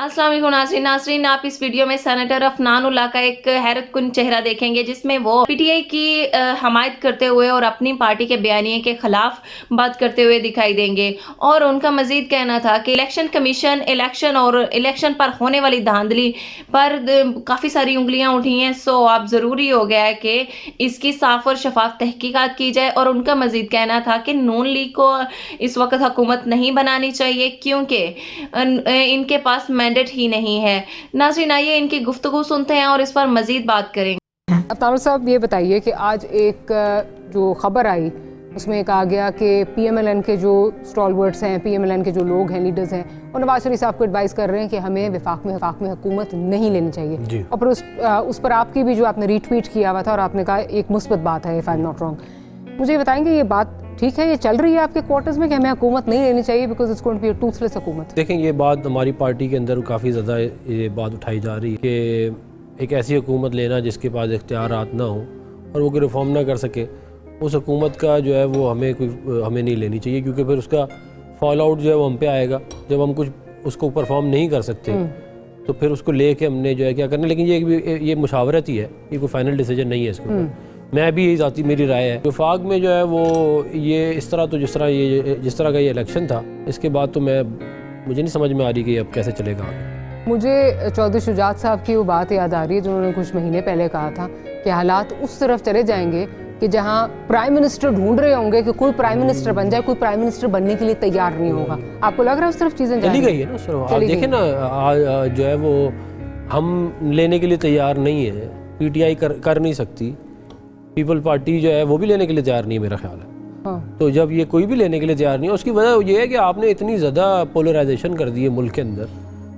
अस्सलाम वालेकुम नाज़रीन, आप इस वीडियो में सेनेटर अफनान उल्लाह का एक हैरतकुन चेहरा देखेंगे जिसमें वो पीटीआई की हमायत करते हुए और अपनी पार्टी के बयानिए के खिलाफ बात करते हुए दिखाई देंगे। और उनका मजीद कहना था कि इलेक्शन कमीशन इलेक्शन पर होने वाली धांधली पर काफ़ी सारी उंगलियां उठी हैं, सो अब ज़रूरी हो गया है कि इसकी साफ और शफाफ तहकीकात की जाए। और उनका मजीद कहना था कि नून लीग को इस वक्त हुकूमत नहीं बनानी चाहिए क्योंकि इनके पास मैंडेट ही नहीं है। नाज़रीन, आइए इनकी गुफ्तगू सुनते हैं और इस पर मजीद बात करेंगे। अफ्तार साहब, ये बताइए कि आज एक जो खबर आई उसमें कहा गया कि पीएमएलएन के जो स्टॉलवर्ड्स हैं, पीएमएलएन के जो लोग हैं, लीडर्स हैं, वो नवाज शरीफ साहब को एडवाइस कर रहे हैं कि हमें वफाक में हुकूमत नहीं लेनी चाहिए। और फिर उस पर आपकी भी जो आपने रीट्वीट किया हुआ था और आपने कहा एक मुस्बत बात है, if I am not wrong. मुझे बताएंगे ये बात ठीक है, ये चल रही है आपके क्वार्टर्स में कि हमें हुकूमत नहीं लेनी चाहिए because it's going to be a toothless हुकूमत? देखें, ये बात हमारी पार्टी के अंदर काफ़ी ज़्यादा ये बात उठाई जा रही है कि एक ऐसी हुकूमत लेना जिसके पास इख्तियारात ना हो और वो कोई रिफॉर्म ना कर सके, उस हुकूमत का जो है वो हमें नहीं लेनी चाहिए, क्योंकि फिर उसका फॉल आउट जो है वो हम पे आएगा। जब हम कुछ उसको परफॉर्म नहीं कर सकते तो फिर उसको ले कर हमने जो है क्या करना। लेकिन ये मुशावरत ही है, ये कोई फाइनल डिसीजन नहीं है इसके ऊपर। मैं भी यही ज़ाती मेरी राय है। वफाक में जो है वो ये इस तरह तो जिस तरह का ये इलेक्शन था, इसके बाद तो मुझे नहीं समझ में आ रही कि अब कैसे चलेगा। मुझे चौधरी शुजात साहब की वो बात याद आ रही है जिन्होंने कुछ महीने पहले कहा था कि हालात उस तरफ चले जाएंगे कि जहाँ प्राइम मिनिस्टर ढूंढ रहे होंगे कि कोई प्राइम मिनिस्टर बन जाए, कोई प्राइम मिनिस्टर बनने के लिए तैयार नहीं होगा। आपको लग रहा है उस तरफ चीज़ें चली गई है ना सर? आप देखें ना, जो है वो हम लेने के लिए तैयार नहीं है, पीटीआई कर नहीं सकती, पीपल पार्टी जो है वो भी लेने के लिए तैयार नहीं है मेरा ख्याल है। हाँ। तो जब ये कोई भी लेने के लिए तैयार नहीं है, उसकी वजह ये है कि आपने इतनी ज़्यादा पोलराइजेशन कर दी है मुल्क के अंदर,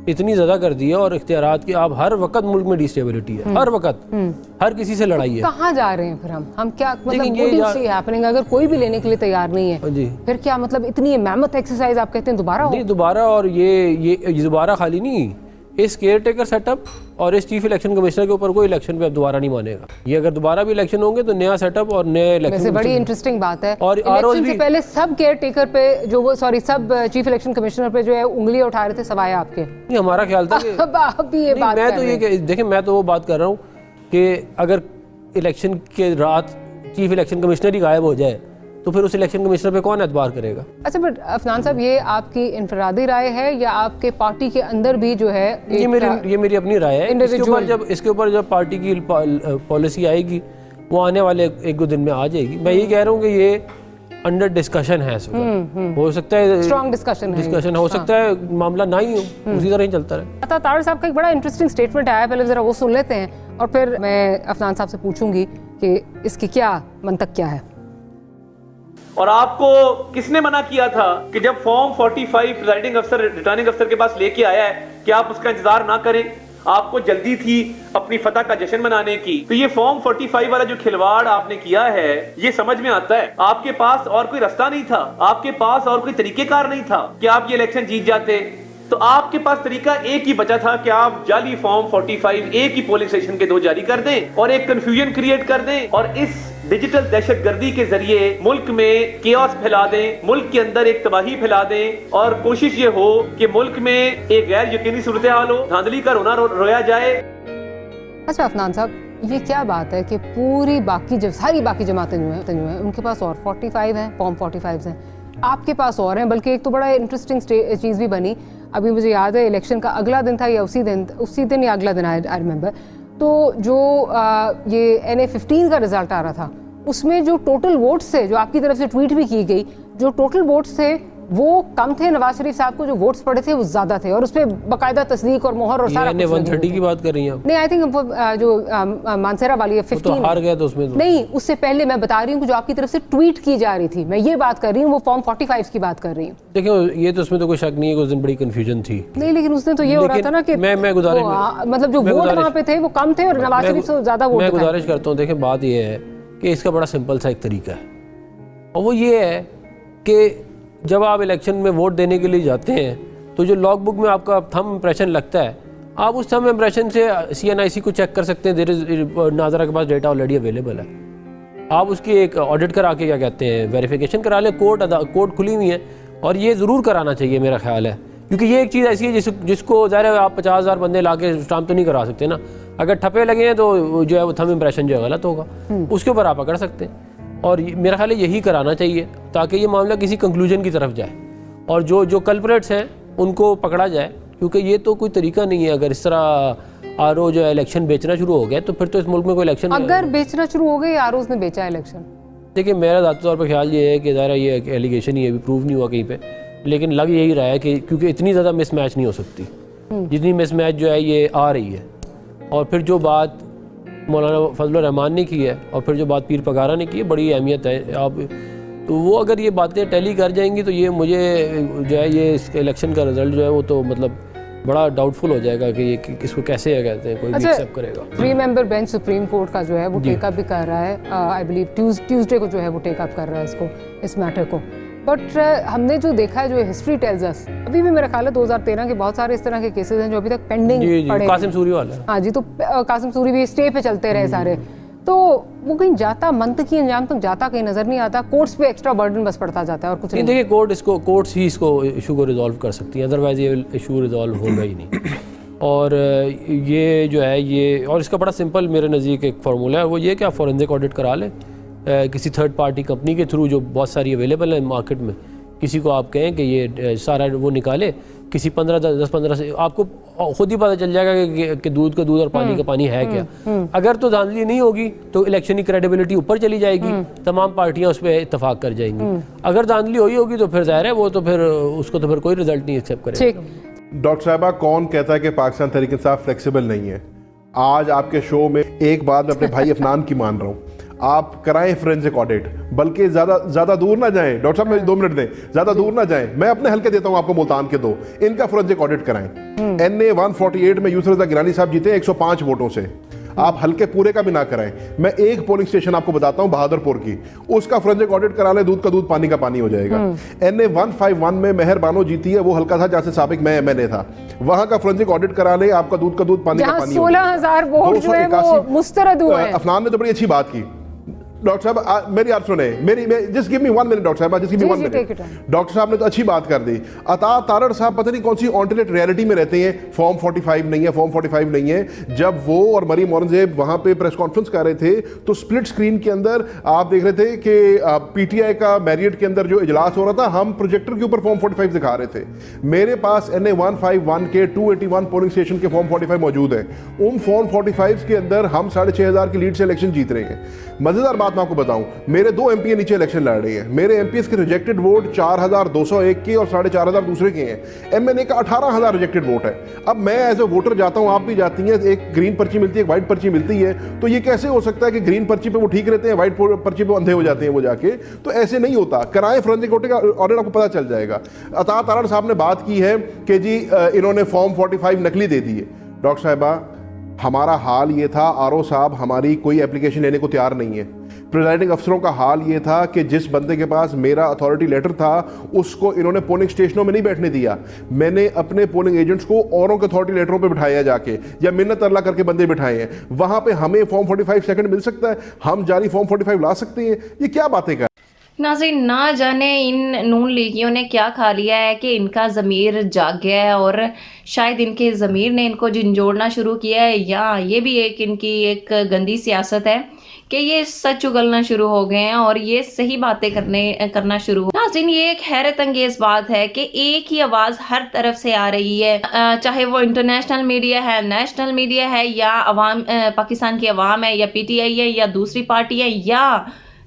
इतनी ज़्यादा कर दी है, और इख्तियारात की आप हर वक्त मुल्क में डिस्टेबिलिटी है, हर वक्त हर किसी से लड़ाई है। कहाँ जा रहे हैं फिर हम क्या मतलब हैपनिंग अगर कोई भी लेने के लिए तैयार नहीं है जी, फिर क्या मतलब इतनी मेहनत एक्सरसाइज आप कहते हैं दोबारा हो? नहीं दोबारा, और ये दोबारा खाली नहीं, इस केयर टेकर सेटअप और इस चीफ इलेक्शन कमिश्नर के ऊपर कोई इलेक्शन पे अब दोबारा नहीं मानेगा। ये अगर दोबारा भी इलेक्शन होंगे तो नया सेटअप और नए इलेक्शन। वैसे बड़ी इंटरेस्टिंग बात है, और इलेक्शन से पहले सब केयर टेकर पे जो वो सब चीफ इलेक्शन कमिश्नर पे जो है उंगली उठा रहे थे सवाए आपके। नहीं, हमारा ख्याल था कि अभी ये बात मैं तो ये देखें, मैं तो वो बात कर रहा हूँ कि अगर इलेक्शन के रात चीफ इलेक्शन कमिश्नर ही गायब हो जाए तो फिर उस इलेक्शन कमिश्नर पे कौन एतबार करेगा? अच्छा, बट अफनान साहब, ये आपकी इनफरादी राय है या आपके पार्टी के अंदर भी जो है ये मेरी अपनी राय है। इसके ऊपर जब पार्टी की पॉलिसी आएगी वो आने वाले एक दो दिन में आ जाएगी। मैं ये कह रहा हूँ कि ये अंडर डिस्कशन है, हो सकता है स्ट्रॉन्ग डिस्कशन हो सकता है मामला ना ही हो, उसी तरह ही चलता रहे। तार साहब का एक बड़ा इंटरेस्टिंग स्टेटमेंट आया, पहले जरा वो सुन लेते हैं और फिर मैं अफनान साहब से पूछूंगी कि इसकी क्या मंतक क्या है। और आपको किसने मना किया था कि जब फॉर्म 45 प्रिजाइडिंग अफसर रिटर्निंग अफसर के पास लेके आया है कि आप उसका इंतजार ना करें? आपको जल्दी थी अपनी फतह का जश्न मनाने की। तो ये फॉर्म 45 वाला जो खिलवाड़ आपने किया है, ये समझ में आता है। आपके पास और कोई रास्ता नहीं था, आपके पास और कोई तरीकेकार नहीं था कि आप ये इलेक्शन जीत जाते। तो आपके पास तरीका एक ही बचा था कि आप जाली फॉर्म 45 एक ही पोलिंग स्टेशन के 2 जारी कर दें और एक कंफ्यूजन क्रिएट कर दें और इस डिजिटल दहशतगर्दी के जरिए मुल्क में केओस फैला दें, मुल्क के अंदर एक तबाही फैला दें और कोशिश ये हो कि मुल्क में एक गैर यकीनी सूरत हाल हो, धांधली का रोना रोया जाए। अच्छा अफनान साहब, ये क्या बात है कि सारी बाकी जमातें जो हैं उनके पास और 45 हैं, फॉर्म 45 हैं, आपके पास और हैं। बल्कि एक तो बड़ा इंटरेस्टिंग चीज़ भी बनी, अभी मुझे याद है इलेक्शन का अगला दिन था या उसी दिन या अगला दिन, आई रिमेंबर। तो जो ये NA-15 का रिजल्ट आ रहा था उसमें जो टोटल वोट्स थे, जो आपकी तरफ से ट्वीट भी की गई, जो टोटल वोट्स थे वो कम थे। नवाज शरीफ साहब को जो वोट्स पड़े थे वो ज्यादा थे और उस पर बाकायदा तस्दीक और मोहर और सारा 130 की बात कर रही हैं आप? नहीं, आई थिंक जो मानसेरा वाली है 15 तो हार गया तो उसमें तो। नहीं, उससे पहले मैं बता रही हूँ जो आपकी तरफ से ट्वीट की जा रही थी, मैं ये बात कर रही हूँ, वो फॉर्म 45 की बात कर रही हूँ। देखिए, ये तो उसमें तो कोई शक नहीं है कि उस दिन बड़ी कंफ्यूजन थी। नहीं, लेकिन उसने तो ये हो रहा था ना कि मैं गुजारिश मतलब जो वोट वहाँ पे थे वो कम थे और नवाज शरीफ से ज्यादा वोट। मैं गुजारिश करता हूँ, देखें बात ये है कि इसका बड़ा सिंपल सा एक तरीका है और वो ये है कि जब आप इलेक्शन में वोट देने के लिए जाते हैं तो जो लॉग बुक में आपका थंब इम्प्रेशन लगता है, आप उस थंब इम्प्रेशन से CNIC को चेक कर सकते हैं। देयर इज नाजरा के पास डेटा ऑलरेडी अवेलेबल है, आप उसकी एक ऑडिट करा के क्या कहते हैं वेरिफिकेशन करा लें। कोर्ट खुली हुई है और ये ज़रूर कराना चाहिए मेरा ख्याल है क्योंकि ये एक चीज़ ऐसी है जिसको ज़ाहिर है आप 50,000 बंदे ला के स्टाम्प तो नहीं करा सकते ना। अगर ठप्पे लगे हैं तो जो है वो थंब इम्प्रेशन जो है गलत होगा, उसके ऊपर आप पकड़ सकते हैं। और मेरा ख्याल है यही कराना चाहिए ताकि ये मामला किसी कंक्लूजन की तरफ जाए और जो कल्प्रेट्स हैं उनको पकड़ा जाए, क्योंकि ये तो कोई तरीका नहीं है। अगर इस तरह आरओ जो है इलेक्शन बेचना शुरू हो गया तो फिर तो इस मुल्क में कोई इलेक्शन अगर बेचना शुरू हो गई, आरओज ने बेचा इलेक्शन। देखिए मेरा ज़ाती तौर पर ख्याल ये है कि ज़ाहिर ये एक एलिगेशन ही है, अभी प्रूव नहीं हुआ कहीं पे, लेकिन लग यही रहा है कि क्योंकि इतनी ज़्यादा मिसमैच नहीं हो सकती जितनी मिसमैच जो है ये आ रही है। और फिर जो बात मौलाना फजलुर रहमान ने की है और फिर जो बात पीर पगारा ने की है, बड़ी अहमियत है। आप तो वो अगर ये बातें टैली कर जाएंगी तो ये मुझे जो है ये इसके इलेक्शन का रिजल्ट जो है वो तो मतलब बड़ा डाउटफुल हो जाएगा कि ये किसको कैसे कहते हैं कोई भी एक्सेप्ट करेगा। 3 मेंबर बेंच सुप्रीम कोर्ट का जो है वो टेकअप भी कर रहा है, आई बिलीव ट्यूसडे को जो है वो टेकअप कर रहा है इस मैटर को। बट हमने जो देखा है, जो हिस्ट्री टेल्स अस, अभी भी मेरा ख्याल है 2013 के बहुत सारे इस तरह के केसेस हैं जो अभी तक पेंडिंग पड़े हैं। कासिम सूरी वाला, हाँ जी, तो कासिम सूरी भी स्टे पे चलते रहे सारे, तो वो कहीं जाता मंतकी अंजाम तक जाता कहीं नजर नहीं आता। कोर्ट्स पे एक्स्ट्रा बर्डन बस पड़ता जाता है और कुछ नहीं। देखिए कोर्ट्स ही इसको इशू को रिजॉल्व कर सकती हैं, अदरवाइज ये इशू रिजॉल्व होगा ही नहीं। और ये जो है ये, और इसका बड़ा सिंपल मेरे नज़दीक एक फार्मूला है, वो ये कि आप फॉरेंसिक ऑडिट करा लें किसी थर्ड पार्टी कंपनी के थ्रू जो बहुत सारी अवेलेबल है मार्केट में। किसी को आप कहें कि ये सारा वो निकाले, किसी 10-15 से आपको खुद ही पता चल जाएगा कि दूध का दूध और पानी का पानी है क्या। अगर तो धांधली नहीं होगी तो इलेक्शन की क्रेडिबिलिटी ऊपर चली जाएगी, तमाम पार्टियां उस पर इतफाक कर जाएंगी। अगर धांधली हुई होगी तो फिर ज़ाहिर है वो तो फिर उसको तो फिर कोई रिजल्ट नहीं एक्सेप्ट करेगा। डॉक्टर साहबा, कौन कहता है कि पाकिस्तान तहरीक इंसाफ फ्लेक्सिबल नहीं है? आज आपके शो में एक बात मैं अपने भाई अफनान की मान रहा हूँ, आप कराएं फोरेंसिक ऑडिट, बल्कि ज्यादा दूर ना जाएं। डॉक्टर साहब मुझे 2 मिनट दें, ज्यादा दूर ना जाएं। मैं अपने हल्के देता हूं आपको, मुल्तान के 2, इनका फोरेंसिक ऑडिट कराएं। NA 148 में यूसुफ रज़ा गिलानी साहब जीते 105 वोटों से। आप हल्के पूरे का भी ना कराएं। मैं एक पोलिंग स्टेशन आपको बताता हूं बहादुरपुर की, उसका फोरेंसिक ऑडिट करा लें, दूध का दूध पानी का पानी हो जाएगा। NA 151 में मेहर बानो जीती है, वो हल्का था जहां से साबिक मैं MNA था, वहां का फोरेंसिक ऑडिट करा ले, आपका दूध का दूध पानी का पानी। 16,000 वोट जो है वो मुस्तरद हुए हैं। अफनान ने तो बड़ी अच्छी बात की। डॉक्टर साहब मेरी बात सुने, just give me 1 minute doctor साहब, just give me 1 minute. Doctor साहब ने तो अच्छी बात कर दी। अता तारड़ साहब पता नहीं कौन सी ऑल्टरनेट रियलिटी में रहते हैं, फॉर्म 45 नहीं है, फॉर्म 45 नहीं है। जब वो और मरीम औरंगजेब वहां पे प्रेस कॉन्फ्रेंस कर रहे थे तो स्प्लिट स्क्रीन के अंदर आप देख रहे थे कि PTI का मैरियट के अंदर जो इजलास हो रहा था, हम प्रोजेक्टर के ऊपर फॉर्म 45 दिखा रहे थे। मेरे पास NA 151 के 281 पोलिंग स्टेशन के फॉर्म 45 मौजूद है। उन फॉर्म 45 के अंदर हम 6,500 की लीड से इलेक्शन जीत रहे हैं। मजेदार बात मैं आपको बताऊं, मेरे 2 MP नीचे इलेक्शन लड़ रही है। मेरे MPs के रिजेक्टेड वोट 4,201 के और 4,500 दूसरे के हैं। MNA का 18,000 रिजेक्टेड वोट है। अब मैं एज ए वोटर जाता हूं, आप भी जाती हैं, एक ग्रीन पर्ची मिलती है, एक वाइट पर्ची मिलती है, तो ये कैसे हो सकता है कि ग्रीन पर्ची पे वो ठीक रहते हैं, वाइट पर्ची पे अंधे हो जाते हैं वो जाके? तो ऐसे नहीं होता। कराएं फोरेंसिक ऑडिट, आपको पता चल जाएगा। अता तारड़ साहब ने बात की है कि जी इन्होंने फॉर्म 45 नकली दे दी है। डॉक्टर साहिबा, हमारा हाल ये था, RO साहब हमारी कोई एप्लीकेशन लेने को तैयार नहीं है। प्रिजाइडिंग अफसरों का हाल ये था कि जिस बंदे के पास मेरा अथॉरिटी लेटर था उसको इन्होंने पोलिंग स्टेशनों में नहीं बैठने दिया। मैंने अपने पोलिंग एजेंट्स को औरों के अथॉरिटी लेटरों पे बिठाया जाके, या मिन्नत अल्लाह करके बंदे बिठाए हैं। वहां पे हमें फॉर्म 45 सेकंड मिल सकता है, हम जारी फॉर्म 45 ला सकते हैं। ये क्या बातें कर नाज़रीन, ना जाने इन नून लीगियों ने क्या खा लिया है कि इनका ज़मीर जाग गया है और शायद इनके ज़मीर ने इनको झंझोड़ना शुरू किया है, या ये भी एक इनकी एक गंदी सियासत है कि ये सच उगलना शुरू हो गए हैं और ये सही बातें करना शुरू हो। नाज़रीन, ये एक हैरत अंगेज बात है कि एक ही आवाज़ हर तरफ से आ रही है, चाहे वो इंटरनेशनल मीडिया है, नेशनल मीडिया है, या अवाम पाकिस्तान की अवाम है, या PTI है, या दूसरी पार्टी है, या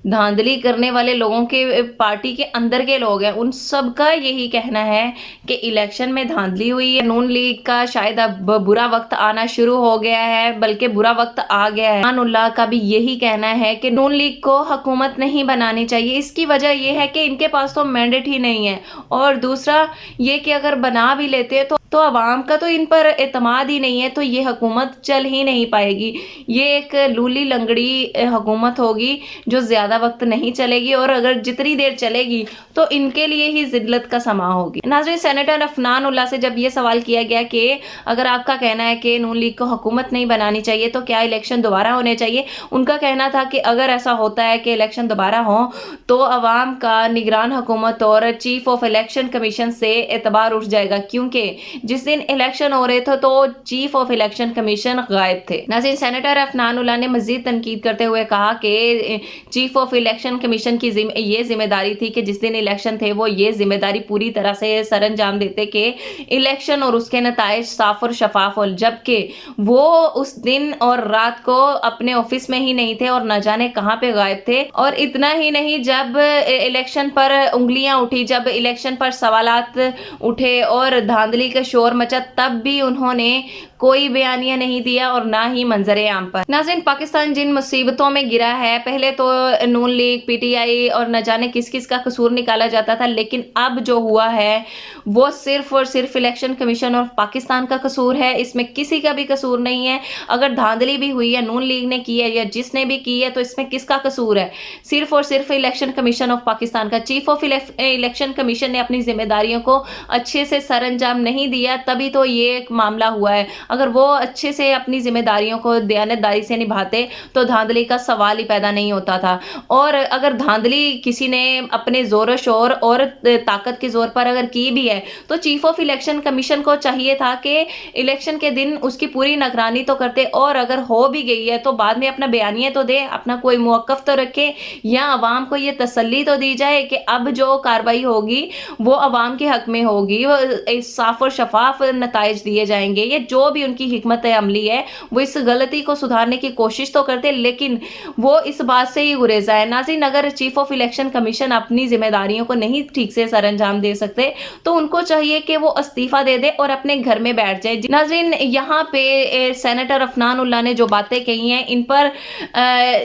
धांधली करने वाले लोगों के पार्टी के अंदर के लोग हैं। उन सब का यही कहना है कि इलेक्शन में धांधली हुई है। नून लीग का शायद अब बुरा वक्त आना शुरू हो गया है, बल्कि बुरा वक्त आ गया है। अमानुल्लाह का भी यही कहना है कि नून लीग को हुकूमत नहीं बनानी चाहिए। इसकी वजह यह है कि इनके पास तो मैंडेट ही नहीं है, और दूसरा ये कि अगर बना भी लेते हैं तो अवाम का तो इन पर एतमाद ही नहीं है, तो ये हुकूमत चल ही नहीं पाएगी। ये एक लूली लंगड़ी हुकूमत होगी जो ज़्यादा ज़्यादा वक्त नहीं चलेगी और अगर जितनी देर चलेगी तो इनके लिए ही जिल्लत का समा होगी। नाज़रीन, सेनेटर अफनान उल्लाह से जब ये सवाल किया गया कि अगर आपका कहना है कि नून लीग को हुकूमत नहीं बनानी चाहिए तो क्या इलेक्शन दोबारा होने चाहिए, उनका कहना था कि अगर ऐसा होता है कि इलेक्शन दोबारा हो तो अवाम का निगरान हुकूमत और चीफ ऑफ इलेक्शन कमीशन से एतबार उठ जाएगा, क्योंकि जिस दिन इलेक्शन हो रहे थे तो चीफ ऑफ इलेक्शन कमीशन गायब थे। नाज़रीन, सेनेटर अफनान उल्लाह ने मजीद तनकीद करते हुए कहा कि चीफ ऑफ इलेक्शन कमीशन की ये जिम्मेदारी थी कि जिस दिन इलेक्शन थे वो ये जिम्मेदारी पूरी तरह से सरअंजाम देते कि इलेक्शन और उसके नताइज साफ और शफाफ हो, जबकि वो उस दिन और रात को अपने ऑफिस में ही नहीं थे और न जाने कहां पे गायब थे। और इतना ही नहीं, जब इलेक्शन पर उंगलियां उठी, जब इलेक्शन पर सवालात उठे और धांधली का शोर मचा, तब भी उन्होंने कोई बयानिया नहीं दिया और ना ही मंजरे आम पर। नाज़रीन, पाकिस्तान जिन मुसीबतों में गिरा है, पहले तो नून लीग, पीटीआई और न जाने किस किस का कसूर निकाला जाता था, लेकिन अब जो हुआ है वो सिर्फ और सिर्फ इलेक्शन कमीशन और पाकिस्तान का कसूर है। इसमें किसी का भी कसूर नहीं है। अगर धांधली भी हुई है, नून लीग ने की है या जिसने भी की है, तो इसमें किसका कसूर है? सिर्फ और सिर्फ इलेक्शन कमीशन ऑफ पाकिस्तान का। चीफ ऑफ इलेक्शन कमीशन ने अपनी जिम्मेदारियों को अच्छे से सरअंजाम नहीं दिया, तभी तो ये एक मामला हुआ है। अगर वो अच्छे से अपनी जिम्मेदारियों को दयानतदारी से निभाते तो धांधली का सवाल ही पैदा नहीं होता था। और अगर धांधली किसी ने अपने जोर शोर और ताकत के जोर पर अगर की भी है तो चीफ ऑफ इलेक्शन कमीशन को चाहिए था कि इलेक्शन के दिन उसकी पूरी निगरानी तो करते, और अगर हो भी गई है तो बाद में अपना बयानिया तो दे, अपना कोई मौक़िफ़ तो रखे, या अवाम को ये तसल्ली तो दी जाए कि अब जो कार्रवाई होगी वो अवाम के हक में होगी, वो साफ और शफाफ नताइज दिए जाएंगे। ये जो भी उनकी हिकमत अमली है वो इस गलती को सुधारने की कोशिश तो करते, लेकिन वो इस बात से ही गुरेजा है। नाज़रीन, अगर चीफ ऑफ इलेक्शन कमीशन अपनी जिम्मेदारियों को नहीं ठीक से सरअंजाम दे सकते तो उनको चाहिए कि वो इस्तीफा दे दे और अपने घर में बैठ जाए। नाज़रीन, यहाँ पे सेनेटर अफनान उल्लाह ने जो बातें कही हैं, इन पर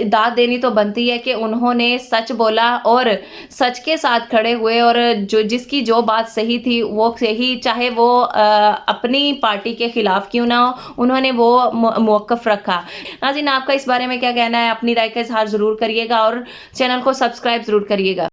दाद देनी तो बनती है कि उन्होंने सच बोला और सच के साथ खड़े हुए, और जो जिसकी जो बात सही थी वो सही, चाहे वो अपनी पार्टी के खिलाफ क्यों ना हो, उन्होंने वो मौक़िफ़ रखा। नाज़रीन, आपका इस बारे में क्या कहना है? अपनी राय का इजहार ज़रूर करिएगा और चैनल को सब्सक्राइब ज़रूर करिएगा।